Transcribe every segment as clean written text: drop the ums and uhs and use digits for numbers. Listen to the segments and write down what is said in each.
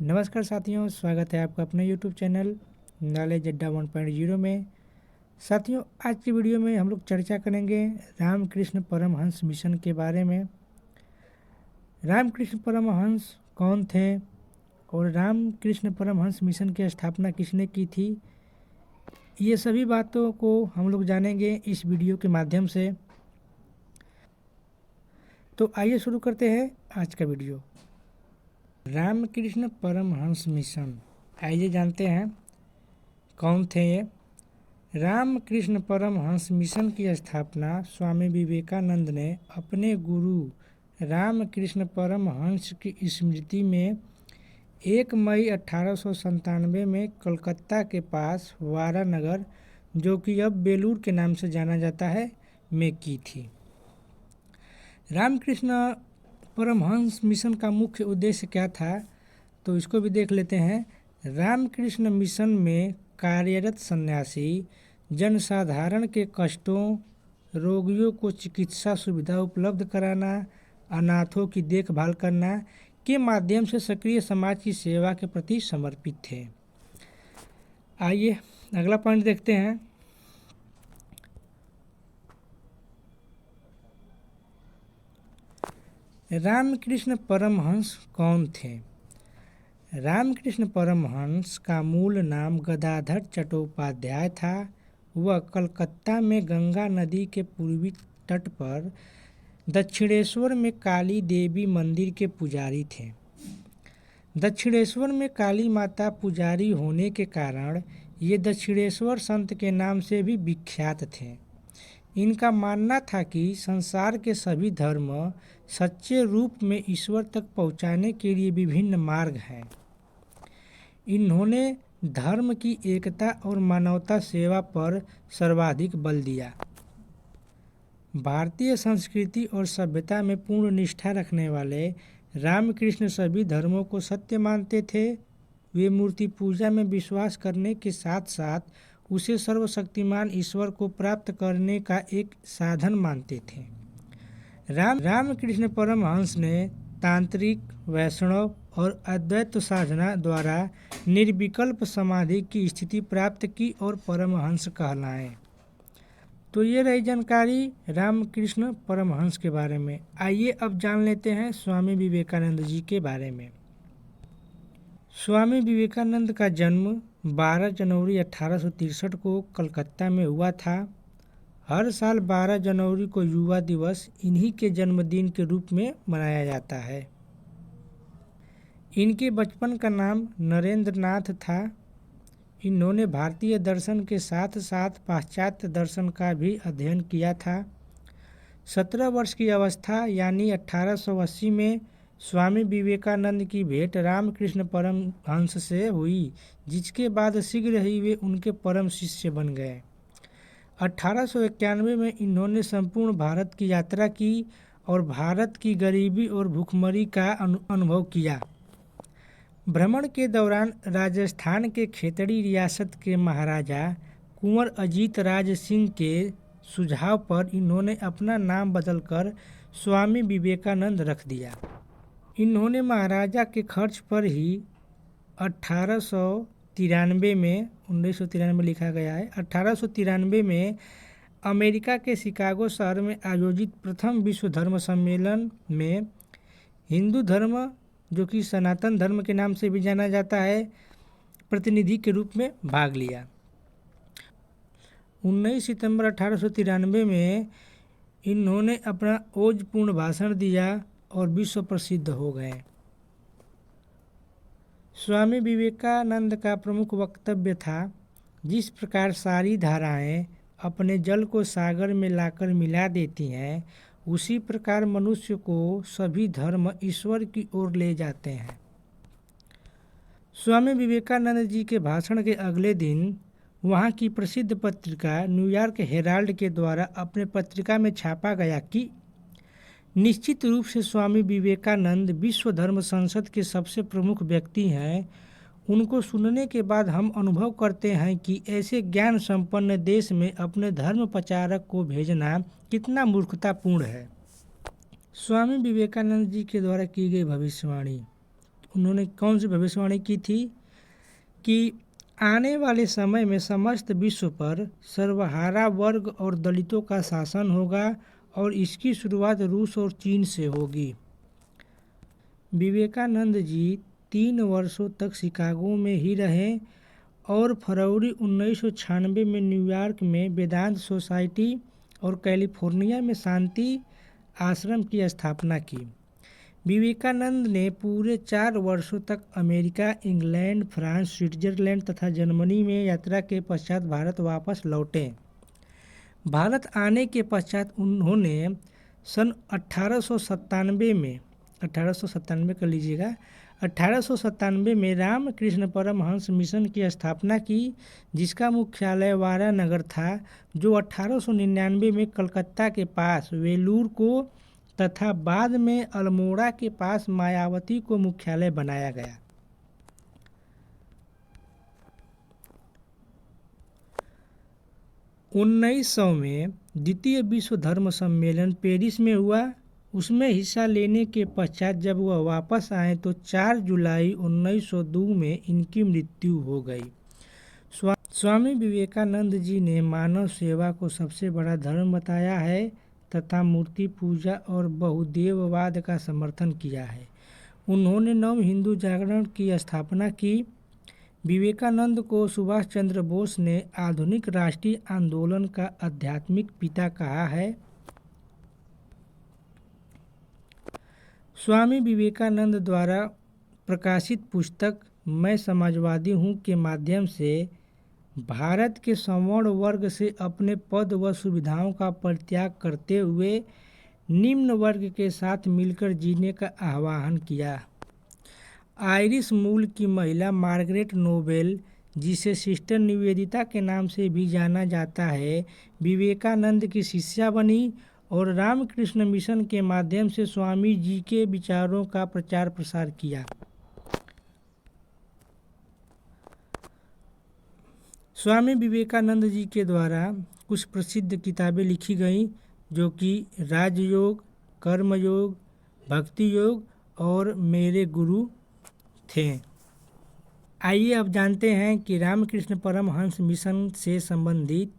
नमस्कार साथियों, स्वागत है आपका अपने YouTube चैनल नॉलेज अड्डा 1.0 में। साथियों, आज की वीडियो में हम लोग चर्चा करेंगे रामकृष्ण परमहंस मिशन के बारे में। रामकृष्ण परमहंस कौन थे और रामकृष्ण परमहंस मिशन की स्थापना किसने की थी, ये सभी बातों को हम लोग जानेंगे इस वीडियो के माध्यम से। तो आइए शुरू करते हैं आज का वीडियो। रामकृष्ण परमहंस मिशन, आइए जानते हैं कौन थे ये। रामकृष्ण परमहंस मिशन की स्थापना स्वामी विवेकानंद ने अपने गुरु रामकृष्ण परमहंस की स्मृति में 1 मई 1897 में कलकत्ता के पास वारानगर, जो कि अब बेलूर के नाम से जाना जाता है, में की थी। रामकृष्ण परमहंस मिशन का मुख्य उद्देश्य क्या था, तो इसको भी देख लेते हैं। रामकृष्ण मिशन में कार्यरत सन्यासी जनसाधारण के कष्टों, रोगियों को चिकित्सा सुविधा उपलब्ध कराना, अनाथों की देखभाल करना के माध्यम से सक्रिय समाज की सेवा के प्रति समर्पित थे। आइए अगला पॉइंट देखते हैं। रामकृष्ण परमहंस कौन थे? रामकृष्ण परमहंस का मूल नाम गदाधर चट्टोपाध्याय था। वह कलकत्ता में गंगा नदी के पूर्वी तट पर दक्षिणेश्वर में काली देवी मंदिर के पुजारी थे। दक्षिणेश्वर में काली माता पुजारी होने के कारण ये दक्षिणेश्वर संत के नाम से भी विख्यात थे। इनका मानना था कि संसार के सभी धर्म सच्चे रूप में ईश्वर तक पहुंचाने के लिए विभिन्न मार्ग हैं। इन्होंने धर्म की एकता और मानवता सेवा पर सर्वाधिक बल दिया। भारतीय संस्कृति और सभ्यता में पूर्ण निष्ठा रखने वाले रामकृष्ण सभी धर्मों को सत्य मानते थे। वे मूर्ति पूजा में विश्वास करने के साथ साथ उसे सर्वशक्तिमान ईश्वर को प्राप्त करने का एक साधन मानते थे। रामकृष्ण परमहंस ने तांत्रिक, वैष्णव और अद्वैत साधना द्वारा निर्विकल्प समाधि की स्थिति प्राप्त की और परमहंस कहलाए। तो ये रही जानकारी रामकृष्ण परमहंस के बारे में। आइए अब जान लेते हैं स्वामी विवेकानंद जी के बारे में। स्वामी विवेकानंद का जन्म 12 जनवरी 1863 को कलकत्ता में हुआ था। हर साल 12 जनवरी को युवा दिवस इन्हीं के जन्मदिन के रूप में मनाया जाता है। इनके बचपन का नाम नरेंद्र नाथ था। इन्होंने भारतीय दर्शन के साथ साथ पाश्चात्य दर्शन का भी अध्ययन किया था। 17 वर्ष की अवस्था यानी 1880 में स्वामी विवेकानंद की भेंट रामकृष्ण परमहंस से हुई, जिसके बाद शीघ्र ही वे उनके परम शिष्य बन गए। 1891 में इन्होंने संपूर्ण भारत की यात्रा की और भारत की गरीबी और भूखमरी का अनुभव किया। भ्रमण के दौरान राजस्थान के खेतड़ी रियासत के महाराजा कुंवर अजीत राज सिंह के सुझाव पर इन्होंने अपना नाम बदलकर स्वामी विवेकानंद रख दिया। इन्होंने महाराजा के खर्च पर ही 1893 में 1993 लिखा गया है 1893 में अमेरिका के शिकागो शहर में आयोजित प्रथम विश्व धर्म सम्मेलन में हिंदू धर्म, जो कि सनातन धर्म के नाम से भी जाना जाता है, प्रतिनिधि के रूप में भाग लिया। 19 सितंबर 1893 में इन्होंने अपना ओजपूर्ण भाषण दिया और विश्व प्रसिद्ध हो गए। स्वामी विवेकानंद का प्रमुख वक्तव्य था, जिस प्रकार सारी धाराएं अपने जल को सागर में लाकर मिला देती हैं, उसी प्रकार मनुष्य को सभी धर्म ईश्वर की ओर ले जाते हैं। स्वामी विवेकानंद जी के भाषण के अगले दिन वहाँ की प्रसिद्ध पत्रिका न्यूयॉर्क हेराल्ड के द्वारा अपने पत्रिका में छापा गया कि निश्चित रूप से स्वामी विवेकानंद विश्व धर्म संसद के सबसे प्रमुख व्यक्ति हैं। उनको सुनने के बाद हम अनुभव करते हैं कि ऐसे ज्ञान संपन्न देश में अपने धर्म प्रचारक को भेजना कितना मूर्खतापूर्ण है। स्वामी विवेकानंद जी के द्वारा की गई भविष्यवाणी। उन्होंने कौन सी भविष्यवाणी की थी कि आने वाले समय में समस्त विश्व पर सर्वहारा वर्ग और दलितों का शासन होगा और इसकी शुरुआत रूस और चीन से होगी। विवेकानंद जी 3 वर्षों तक शिकागो में ही रहे और फरवरी 1996 में न्यूयॉर्क में वेदांत सोसाइटी और कैलिफोर्निया में शांति आश्रम की स्थापना की। विवेकानंद ने पूरे 4 वर्षों तक अमेरिका, इंग्लैंड, फ्रांस, स्विट्जरलैंड तथा जर्मनी में यात्रा के पश्चात भारत वापस लौटे। भारत आने के पश्चात उन्होंने सन 1897 कर लीजिएगा 1897 में रामकृष्ण परमहंस मिशन की स्थापना की, जिसका मुख्यालय वारानगर था, जो 1899 में कलकत्ता के पास वेलूर को तथा बाद में अल्मोड़ा के पास मायावती को मुख्यालय बनाया गया। उन्नीस में द्वितीय विश्व धर्म सम्मेलन पेरिस में हुआ। उसमें हिस्सा लेने के पश्चात जब वह वापस आए तो 4 जुलाई 1902 में इनकी मृत्यु हो गई। स्वामी विवेकानंद जी ने मानव सेवा को सबसे बड़ा धर्म बताया है तथा मूर्ति पूजा और बहुदेववाद का समर्थन किया है। उन्होंने नव हिंदू जागरण की स्थापना की। विवेकानंद को सुभाष चंद्र बोस ने आधुनिक राष्ट्रीय आंदोलन का आध्यात्मिक पिता कहा है। स्वामी विवेकानंद द्वारा प्रकाशित पुस्तक मैं समाजवादी हूँ के माध्यम से भारत के सवर्ण वर्ग से अपने पद व सुविधाओं का परित्याग करते हुए निम्न वर्ग के साथ मिलकर जीने का आह्वान किया। आयरिश मूल की महिला मार्गरेट नोबेल, जिसे सिस्टर निवेदिता के नाम से भी जाना जाता है, विवेकानंद की शिष्या बनी और रामकृष्ण मिशन के माध्यम से स्वामी जी के विचारों का प्रचार प्रसार किया। स्वामी विवेकानंद जी के द्वारा कुछ प्रसिद्ध किताबें लिखी गईं, जो कि राजयोग, कर्मयोग, भक्ति योग और मेरे गुरु थे। आइए अब जानते हैं कि रामकृष्ण परमहंस मिशन से संबंधित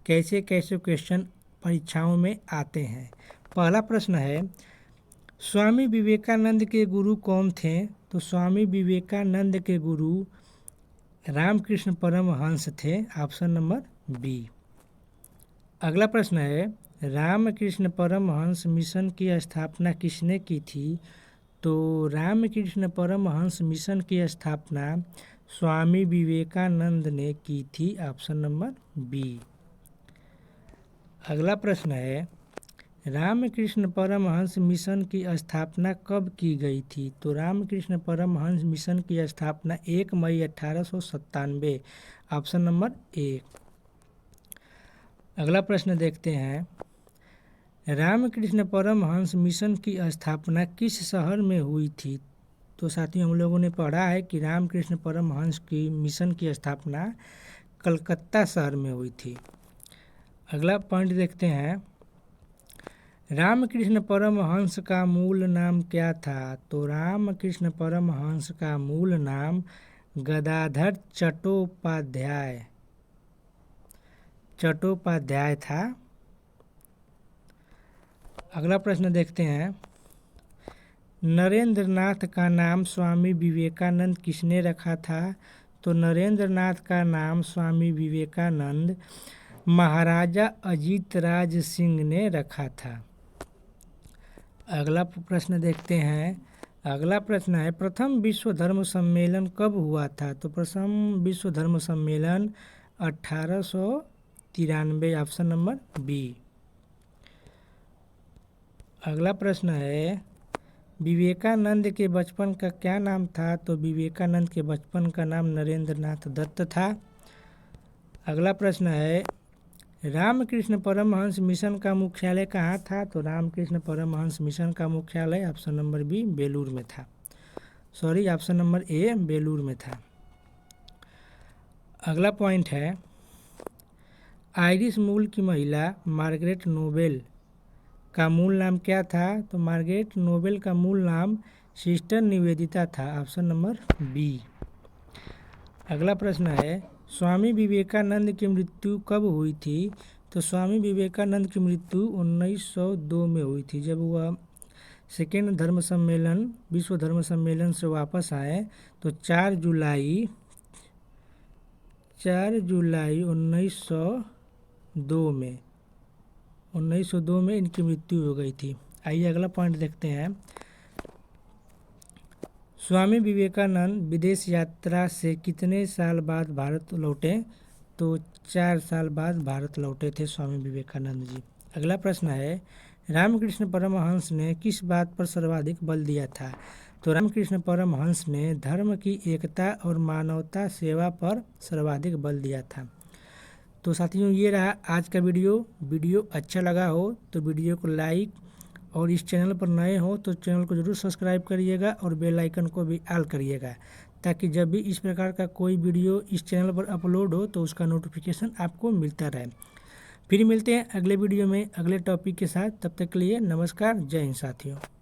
कैसे कैसे क्वेश्चन परीक्षाओं में आते हैं। पहला प्रश्न है, स्वामी विवेकानंद के गुरु कौन थे? तो स्वामी विवेकानंद के गुरु रामकृष्ण परमहंस थे। Option number B. अगला प्रश्न है, रामकृष्ण परमहंस मिशन की स्थापना किसने की थी? तो रामकृष्ण परमहंस मिशन की स्थापना स्वामी विवेकानंद ने की थी। Option number B. अगला प्रश्न है, रामकृष्ण परमहंस मिशन की स्थापना कब की गई थी? तो रामकृष्ण परमहंस मिशन की स्थापना 1 मई 1897। Option number A. अगला प्रश्न देखते हैं, रामकृष्ण परमहंस मिशन की स्थापना किस शहर में हुई थी? तो साथियों, हम लोगों ने पढ़ा है कि रामकृष्ण परमहंस की मिशन की स्थापना कलकत्ता शहर में हुई थी। अगला पॉइंट देखते हैं, रामकृष्ण परमहंस का मूल नाम क्या था? तो रामकृष्ण परमहंस का मूल नाम गदाधर चट्टोपाध्याय था। अगला प्रश्न देखते हैं, नरेंद्र नाथ का नाम स्वामी विवेकानंद किसने रखा था? तो नरेंद्र नाथ का नाम स्वामी विवेकानंद महाराजा अजीतराज सिंह ने रखा था। अगला प्रश्न देखते हैं। अगला प्रश्न है, प्रथम विश्व धर्म सम्मेलन कब हुआ था? तो प्रथम विश्व धर्म सम्मेलन 1893। Option number B. अगला प्रश्न है, विवेकानंद के बचपन का क्या नाम था? तो विवेकानंद के बचपन का नाम नरेंद्र नाथ दत्त था। अगला प्रश्न है, रामकृष्ण परमहंस मिशन का मुख्यालय कहाँ था? तो रामकृष्ण परमहंस मिशन का मुख्यालय ऑप्शन नंबर बी बेलूर में था। ऑप्शन नंबर ए बेलूर में था। अगला पॉइंट है, आयरिश मूल की महिला मार्गरेट नोबेल का मूल नाम क्या था? तो मार्गरेट नोबेल का मूल नाम सिस्टर निवेदिता था, ऑप्शन नंबर बी। अगला प्रश्न है, स्वामी विवेकानंद की मृत्यु कब हुई थी? तो स्वामी विवेकानंद की मृत्यु 1902 में हुई थी, जब वह सेकेंड धर्म सम्मेलन, विश्व धर्म सम्मेलन से वापस आए। तो 4 जुलाई 1902 में इनकी मृत्यु हो गई थी। आइए अगला पॉइंट देखते हैं। स्वामी विवेकानंद विदेश यात्रा से कितने साल बाद भारत लौटे? तो 4 साल बाद भारत लौटे थे स्वामी विवेकानंद जी। अगला प्रश्न है, रामकृष्ण परमहंस ने किस बात पर सर्वाधिक बल दिया था? तो रामकृष्ण परमहंस ने धर्म की एकता और मानवता सेवा पर सर्वाधिक बल दिया था। तो साथियों, ये रहा आज का वीडियो अच्छा लगा हो तो वीडियो को लाइक, और इस चैनल पर नए हो तो चैनल को ज़रूर सब्सक्राइब करिएगा और बेल आइकन को भी ऑल करिएगा, ताकि जब भी इस प्रकार का कोई वीडियो इस चैनल पर अपलोड हो तो उसका नोटिफिकेशन आपको मिलता रहे। फिर मिलते हैं अगले वीडियो में अगले टॉपिक के साथ। तब तक के लिए नमस्कार, जय हिंद साथियों।